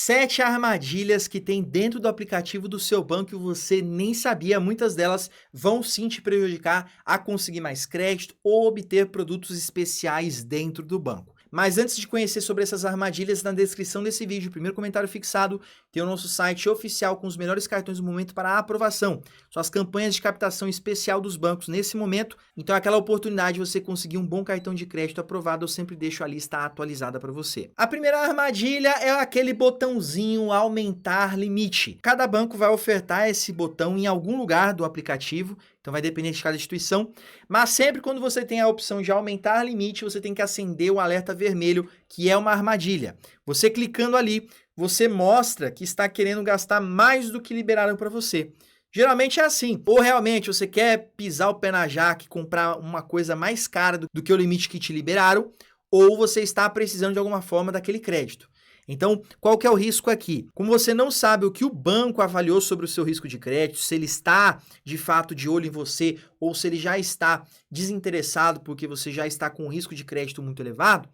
7 armadilhas que tem dentro do aplicativo do seu banco e você nem sabia. Muitas delas vão sim te prejudicar a conseguir mais crédito ou obter produtos especiais dentro do banco. Mas antes de conhecer sobre essas armadilhas, na descrição desse vídeo, primeiro comentário fixado, tem o nosso site oficial com os melhores cartões do momento para aprovação. São as campanhas de captação especial dos bancos nesse momento. Então, aquela oportunidade de você conseguir um bom cartão de crédito aprovado, eu sempre deixo a lista atualizada para você. A primeira armadilha é aquele botãozinho aumentar limite. Cada banco vai ofertar esse botão em algum lugar do aplicativo. Então vai depender de cada instituição, mas sempre quando você tem a opção de aumentar limite, você tem que acender o alerta vermelho, que é uma armadilha. Você clicando ali, você mostra que está querendo gastar mais do que liberaram para você. Geralmente é assim, ou realmente você quer pisar o pé na jaca e comprar uma coisa mais cara do que o limite que te liberaram, ou você está precisando de alguma forma daquele crédito. Então, qual que é o risco aqui? Como você não sabe o que o banco avaliou sobre o seu risco de crédito, se ele está de fato de olho em você ou se ele já está desinteressado porque você já está com um risco de crédito muito elevado,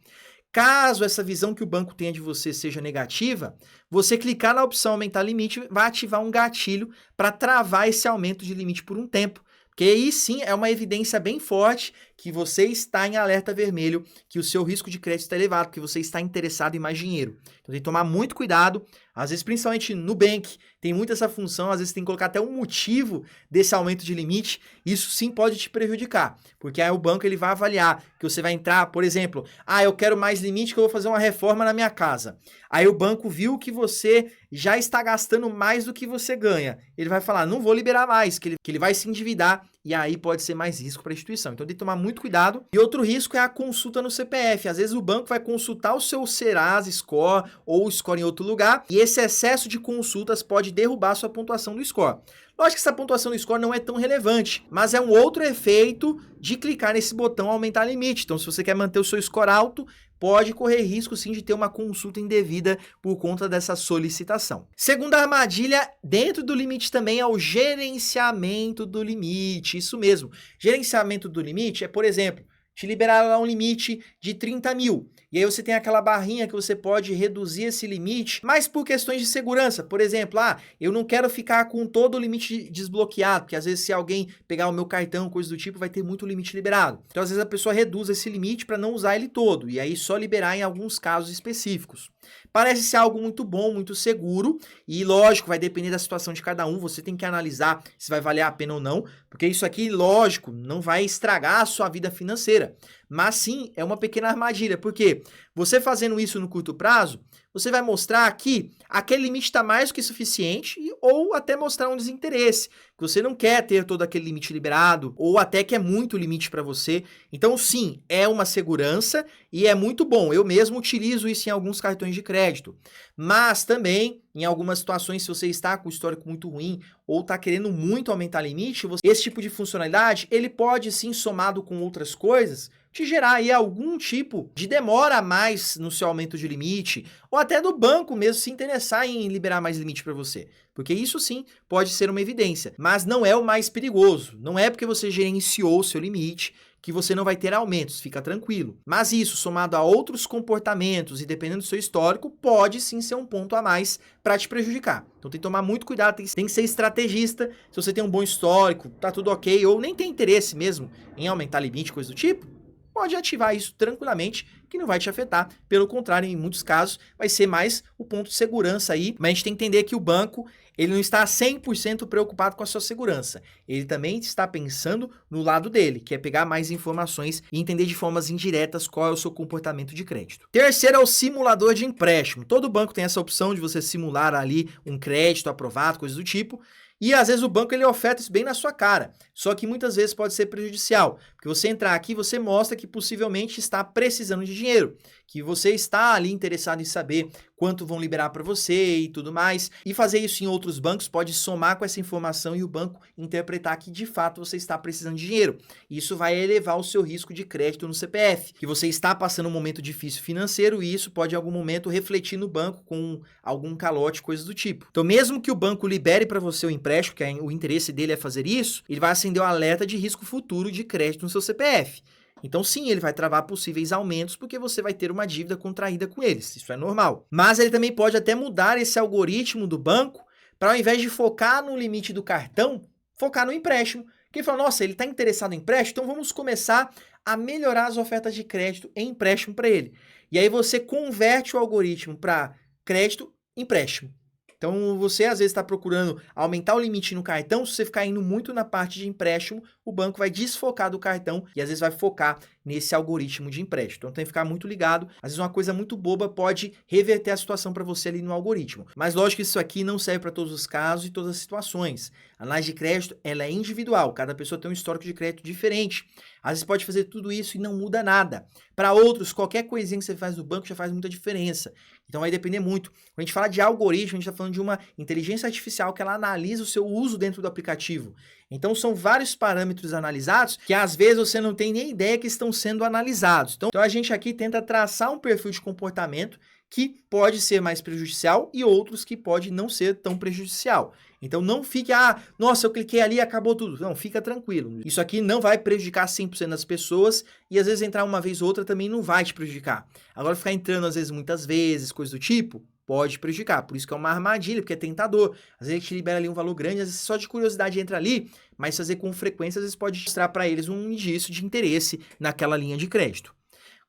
caso essa visão que o banco tenha de você seja negativa, você clicar na opção aumentar limite vai ativar um gatilho para travar esse aumento de limite por um tempo. Porque aí sim é uma evidência bem forte que você está em alerta vermelho, que o seu risco de crédito está elevado, que você está interessado em mais dinheiro. Então tem que tomar muito cuidado, às vezes principalmente no Nubank, tem muito essa função, às vezes tem que colocar até um motivo desse aumento de limite, isso sim pode te prejudicar, porque aí o banco ele vai avaliar que você vai entrar, por exemplo, eu quero mais limite que eu vou fazer uma reforma na minha casa. Aí o banco viu que você já está gastando mais do que você ganha, ele vai falar, não vou liberar mais, que ele vai se endividar, e aí pode ser mais risco para a instituição. Então tem que tomar muito cuidado. E outro risco é a consulta no CPF. Às vezes o banco vai consultar o seu Serasa Score ou o Score em outro lugar e esse excesso de consultas pode derrubar a sua pontuação do Score. Lógico que essa pontuação do Score não é tão relevante, mas é um outro efeito de clicar nesse botão aumentar limite. Então se você quer manter o seu Score alto, pode correr risco sim de ter uma consulta indevida por conta dessa solicitação. Segunda armadilha, dentro do limite também é o gerenciamento do limite. Isso mesmo, gerenciamento do limite é, por exemplo, te liberaram lá um limite de 30 mil. E aí você tem aquela barrinha que você pode reduzir esse limite, mas por questões de segurança. Por exemplo, eu não quero ficar com todo o limite desbloqueado, porque às vezes se alguém pegar o meu cartão, coisa do tipo, vai ter muito limite liberado. Então às vezes a pessoa reduz esse limite para não usar ele todo, e aí só liberar em alguns casos específicos. Parece ser algo muito bom, muito seguro, e lógico, vai depender da situação de cada um, você tem que analisar se vai valer a pena ou não, porque isso aqui, lógico, não vai estragar a sua vida financeira, mas sim é uma pequena armadilha, porque você fazendo isso no curto prazo, você vai mostrar que aquele limite está mais do que suficiente ou até mostrar um desinteresse, que você não quer ter todo aquele limite liberado ou até que é muito limite para você. Então sim, é uma segurança e é muito bom. Eu mesmo utilizo isso em alguns cartões de crédito, mas também em algumas situações, se você está com um histórico muito ruim ou está querendo muito aumentar limite, esse tipo de funcionalidade, ele pode sim, somado com outras coisas, te gerar aí algum tipo de demora a mais no seu aumento de limite, ou até do banco mesmo se interessar em liberar mais limite para você. Porque isso sim pode ser uma evidência, mas não é o mais perigoso. Não é porque você gerenciou o seu limite que você não vai ter aumentos, fica tranquilo. Mas isso, somado a outros comportamentos e dependendo do seu histórico, pode sim ser um ponto a mais para te prejudicar. Então tem que tomar muito cuidado, tem que ser estrategista. Se você tem um bom histórico, tá tudo ok, ou nem tem interesse mesmo em aumentar limite, coisa do tipo, pode ativar isso tranquilamente, que não vai te afetar. Pelo contrário, em muitos casos, vai ser mais o ponto de segurança aí. Mas a gente tem que entender que o banco, ele não está 100% preocupado com a sua segurança. Ele também está pensando no lado dele, que é pegar mais informações e entender de formas indiretas qual é o seu comportamento de crédito. Terceiro é o simulador de empréstimo. Todo banco tem essa opção de você simular ali um crédito aprovado, coisas do tipo. E às vezes o banco ele oferta isso bem na sua cara, só que muitas vezes pode ser prejudicial, porque você entrar aqui você mostra que possivelmente está precisando de dinheiro, que você está ali interessado em saber quanto vão liberar para você e tudo mais, e fazer isso em outros bancos pode somar com essa informação e o banco interpretar que de fato você está precisando de dinheiro. Isso vai elevar o seu risco de crédito no CPF, que você está passando um momento difícil financeiro e isso pode em algum momento refletir no banco com algum calote, coisas do tipo. Então mesmo que o banco libere para você o empréstimo, que o interesse dele é fazer isso, ele vai acender um alerta de risco futuro de crédito no seu CPF. Então sim, ele vai travar possíveis aumentos porque você vai ter uma dívida contraída com eles, isso é normal. Mas ele também pode até mudar esse algoritmo do banco para ao invés de focar no limite do cartão, focar no empréstimo. Que ele fala, nossa, ele está interessado em empréstimo, então vamos começar a melhorar as ofertas de crédito em empréstimo para ele. E aí você converte o algoritmo para crédito, empréstimo. Então, você às vezes está procurando aumentar o limite no cartão, se você ficar indo muito na parte de empréstimo, o banco vai desfocar do cartão e às vezes vai focar nesse algoritmo de empréstimo. Então, tem que ficar muito ligado. Às vezes uma coisa muito boba pode reverter a situação para você ali no algoritmo. Mas lógico que isso aqui não serve para todos os casos e todas as situações. A análise de crédito, ela é individual. Cada pessoa tem um histórico de crédito diferente. Às vezes pode fazer tudo isso e não muda nada. Para outros, qualquer coisinha que você faz no banco já faz muita diferença. Então vai depender muito. Quando a gente fala de algoritmo, a gente está falando de uma inteligência artificial que ela analisa o seu uso dentro do aplicativo. Então são vários parâmetros analisados que às vezes você não tem nem ideia que estão sendo analisados. Então a gente aqui tenta traçar um perfil de comportamento que pode ser mais prejudicial e outros que pode não ser tão prejudicial. Então não fique, nossa, eu cliquei ali e acabou tudo. Não, fica tranquilo. Isso aqui não vai prejudicar 100% das pessoas e às vezes entrar uma vez ou outra também não vai te prejudicar. Agora ficar entrando às vezes muitas vezes, coisa do tipo, pode prejudicar. Por isso que é uma armadilha, porque é tentador. Às vezes a gente libera ali um valor grande, às vezes só de curiosidade entra ali, mas fazer com frequência às vezes pode mostrar para eles um indício de interesse naquela linha de crédito.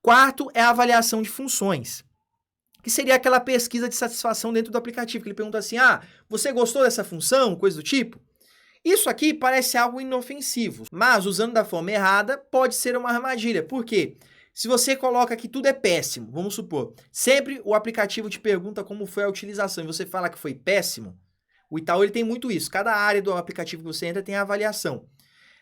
Quarto é a avaliação de funções, que seria aquela pesquisa de satisfação dentro do aplicativo, que ele pergunta assim, você gostou dessa função, coisa do tipo? Isso aqui parece algo inofensivo, mas usando da forma errada pode ser uma armadilha. Por quê? Se você coloca que tudo é péssimo, vamos supor, sempre o aplicativo te pergunta como foi a utilização e você fala que foi péssimo, o Itaú ele tem muito isso, cada área do aplicativo que você entra tem a avaliação.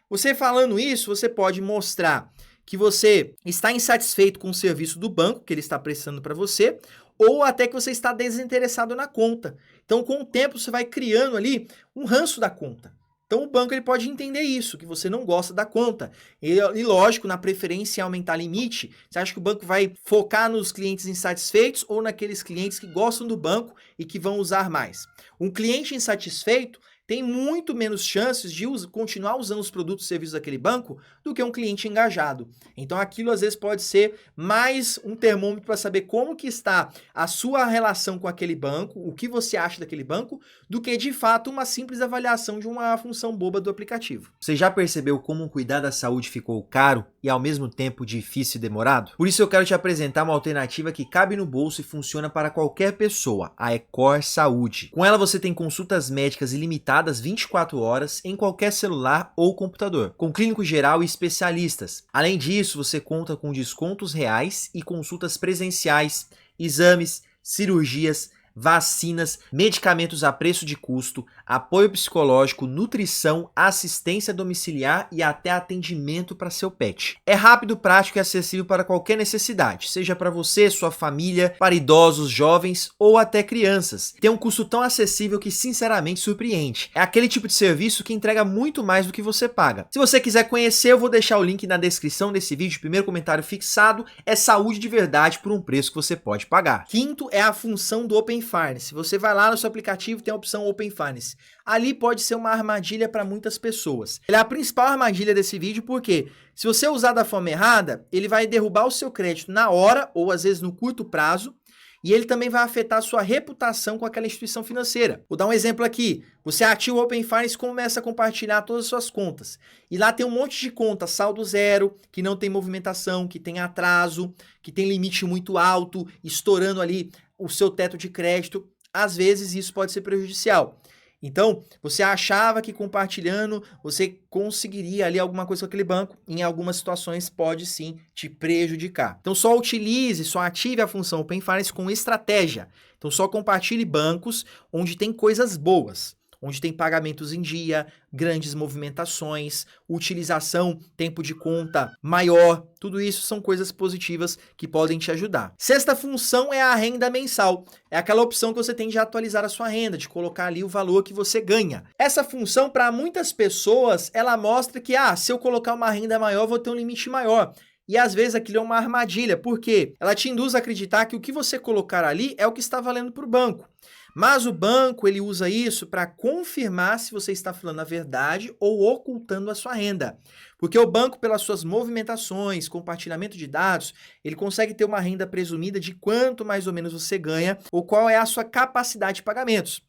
Você falando isso, você pode mostrar que você está insatisfeito com o serviço do banco que ele está prestando para você, ou até que você está desinteressado na conta. Então, com o tempo, você vai criando ali um ranço da conta. Então, o banco ele pode entender isso, que você não gosta da conta. E lógico, na preferência em aumentar limite, você acha que o banco vai focar nos clientes insatisfeitos ou naqueles clientes que gostam do banco e que vão usar mais? Um cliente insatisfeito tem muito menos chances de continuar usando os produtos e serviços daquele banco do que um cliente engajado. Então aquilo às vezes pode ser mais um termômetro para saber como que está a sua relação com aquele banco, o que você acha daquele banco, do que de fato uma simples avaliação de uma função boba do aplicativo. Você já percebeu como cuidar da saúde ficou caro e ao mesmo tempo difícil e demorado? Por isso eu quero te apresentar uma alternativa que cabe no bolso e funciona para qualquer pessoa, a Ecor Saúde. Com ela você tem consultas médicas ilimitadas 24 horas em qualquer celular ou computador, com clínico geral e especialistas. Além disso, você conta com descontos reais e consultas presenciais, exames, cirurgias, vacinas, medicamentos a preço de custo, apoio psicológico, nutrição, assistência domiciliar e até atendimento para seu pet. É rápido, prático e acessível para qualquer necessidade, seja para você, sua família, para idosos, jovens ou até crianças. Tem um custo tão acessível que sinceramente surpreende. É aquele tipo de serviço que entrega muito mais do que você paga. Se você quiser conhecer, eu vou deixar o link na descrição desse vídeo. O primeiro comentário fixado é saúde de verdade por um preço que você pode pagar. Quinto é a função do Open Finance. Você vai lá no seu aplicativo, tem a opção Open Finance. Ali pode ser uma armadilha para muitas pessoas. Ela é a principal armadilha desse vídeo porque se você usar da forma errada, ele vai derrubar o seu crédito na hora ou às vezes no curto prazo e ele também vai afetar a sua reputação com aquela instituição financeira. Vou dar um exemplo aqui. Você ativa o Open Finance e começa a compartilhar todas as suas contas. E lá tem um monte de conta, saldo zero, que não tem movimentação, que tem atraso, que tem limite muito alto, estourando ali o seu teto de crédito. Às vezes isso pode ser prejudicial. Então, você achava que compartilhando você conseguiria ali alguma coisa com aquele banco, em algumas situações pode sim te prejudicar. Então, só utilize, só ative a função Open Finance com estratégia. Então, só compartilhe bancos onde tem coisas boas, onde tem pagamentos em dia, grandes movimentações, utilização, tempo de conta maior, tudo isso são coisas positivas que podem te ajudar. Sexta função é a renda mensal. É aquela opção que você tem de atualizar a sua renda, de colocar ali o valor que você ganha. Essa função, para muitas pessoas, ela mostra que, se eu colocar uma renda maior, vou ter um limite maior. E às vezes aquilo é uma armadilha, porque ela te induz a acreditar que o que você colocar ali é o que está valendo para o banco. Mas o banco, ele usa isso para confirmar se você está falando a verdade ou ocultando a sua renda. Porque o banco, pelas suas movimentações, compartilhamento de dados, ele consegue ter uma renda presumida de quanto mais ou menos você ganha ou qual é a sua capacidade de pagamentos.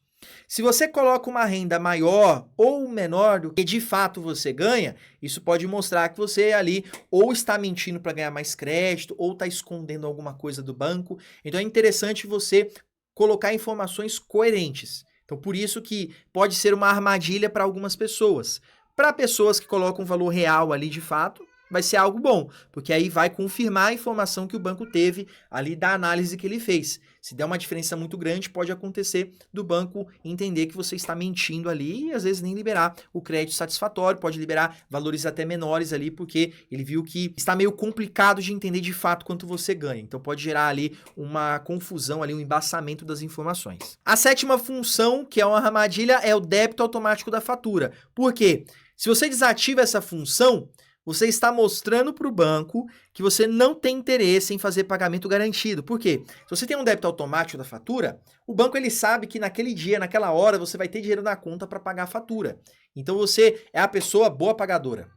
Se você coloca uma renda maior ou menor do que de fato você ganha, isso pode mostrar que você ali ou está mentindo para ganhar mais crédito ou está escondendo alguma coisa do banco. Então é interessante você colocar informações coerentes. Então por isso que pode ser uma armadilha para algumas pessoas. Para pessoas que colocam um valor real ali de fato, vai ser algo bom, porque aí vai confirmar a informação que o banco teve ali da análise que ele fez. Se der uma diferença muito grande, pode acontecer do banco entender que você está mentindo ali e às vezes nem liberar o crédito satisfatório, pode liberar valores até menores ali, porque ele viu que está meio complicado de entender de fato quanto você ganha. Então pode gerar ali uma confusão, ali um embaçamento das informações. A sétima função, que é uma armadilha, é o débito automático da fatura. Por quê? Se você desativa essa função, você está mostrando para o banco que você não tem interesse em fazer pagamento garantido. Por quê? Se você tem um débito automático da fatura, o banco ele sabe que naquele dia, naquela hora, você vai ter dinheiro na conta para pagar a fatura. Então você é a pessoa boa pagadora.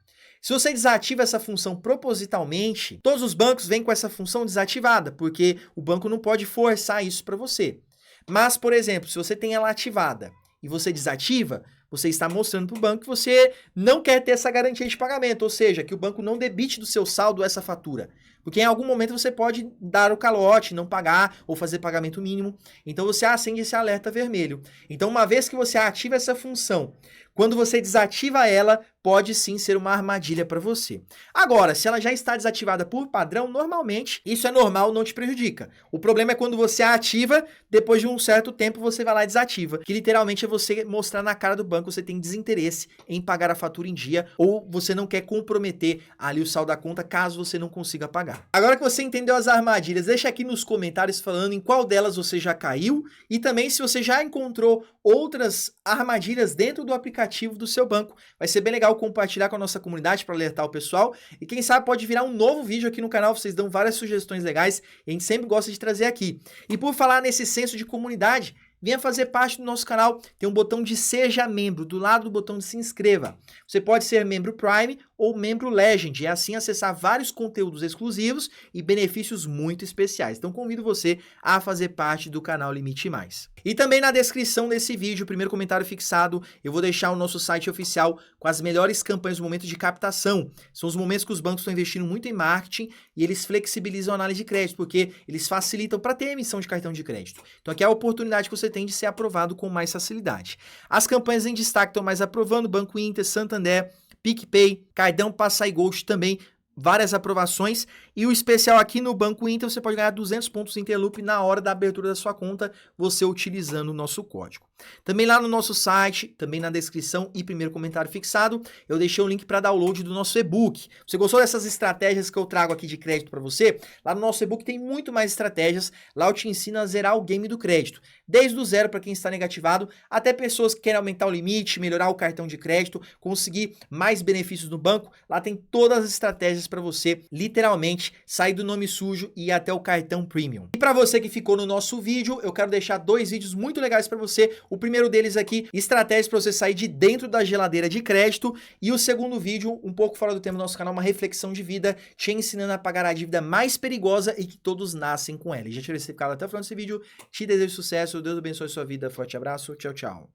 Se você desativa essa função propositalmente, todos os bancos vêm com essa função desativada, porque o banco não pode forçar isso para você. Mas, por exemplo, se você tem ela ativada e você desativa, você está mostrando para o banco que você não quer ter essa garantia de pagamento, ou seja, que o banco não debite do seu saldo essa fatura. Porque em algum momento você pode dar o calote, não pagar ou fazer pagamento mínimo. Então você acende esse alerta vermelho. Então uma vez que você ativa essa função, quando você desativa ela, pode sim ser uma armadilha para você. Agora, se ela já está desativada por padrão, normalmente isso é normal, não te prejudica. O problema é quando você a ativa, depois de um certo tempo você vai lá e desativa, que literalmente é você mostrar na cara do banco que você tem desinteresse em pagar a fatura em dia ou você não quer comprometer ali o saldo da conta caso você não consiga pagar. Agora que você entendeu as armadilhas, deixa aqui nos comentários falando em qual delas você já caiu e também se você já encontrou outras armadilhas dentro do aplicativo do seu banco. Vai ser bem legal compartilhar com a nossa comunidade para alertar o pessoal e quem sabe pode virar um novo vídeo aqui no canal, vocês dão várias sugestões legais e a gente sempre gosta de trazer aqui. E por falar nesse senso de comunidade, venha fazer parte do nosso canal, tem um botão de Seja Membro, do lado do botão de Se Inscreva. Você pode ser membro Prime ou membro Legend, e assim acessar vários conteúdos exclusivos e benefícios muito especiais. Então convido você a fazer parte do canal Limite Mais. E também na descrição desse vídeo, o primeiro comentário fixado, eu vou deixar o nosso site oficial com as melhores campanhas no momento de captação. São os momentos que os bancos estão investindo muito em marketing e eles flexibilizam a análise de crédito, porque eles facilitam para ter emissão de cartão de crédito. Então aqui é a oportunidade que você tem de ser aprovado com mais facilidade. As campanhas em destaque estão mais aprovando, Banco Inter, Santander, PicPay, Cartão Passai Gold também, várias aprovações. E o especial aqui no Banco Inter, você pode ganhar 200 pontos Interloop na hora da abertura da sua conta, você utilizando o nosso código. Também lá no nosso site, também na descrição e primeiro comentário fixado, eu deixei um link para download do nosso e-book. Você gostou dessas estratégias que eu trago aqui de crédito para você? Lá no nosso e-book tem muito mais estratégias. Lá eu te ensino a zerar o game do crédito. Desde o zero para quem está negativado, até pessoas que querem aumentar o limite, melhorar o cartão de crédito, conseguir mais benefícios no banco. Lá tem todas as estratégias para você, literalmente, sair do nome sujo e ir até o cartão premium. E para você que ficou no nosso vídeo, eu quero deixar 2 vídeos muito legais para você. O primeiro deles aqui, estratégias para você sair de dentro da geladeira de crédito. E o segundo vídeo, um pouco fora do tema do nosso canal, uma reflexão de vida, te ensinando a pagar a dívida mais perigosa e que todos nascem com ela. E já tirei esse recado até o final desse vídeo. Te desejo sucesso, Deus abençoe sua vida. Forte abraço, tchau, tchau.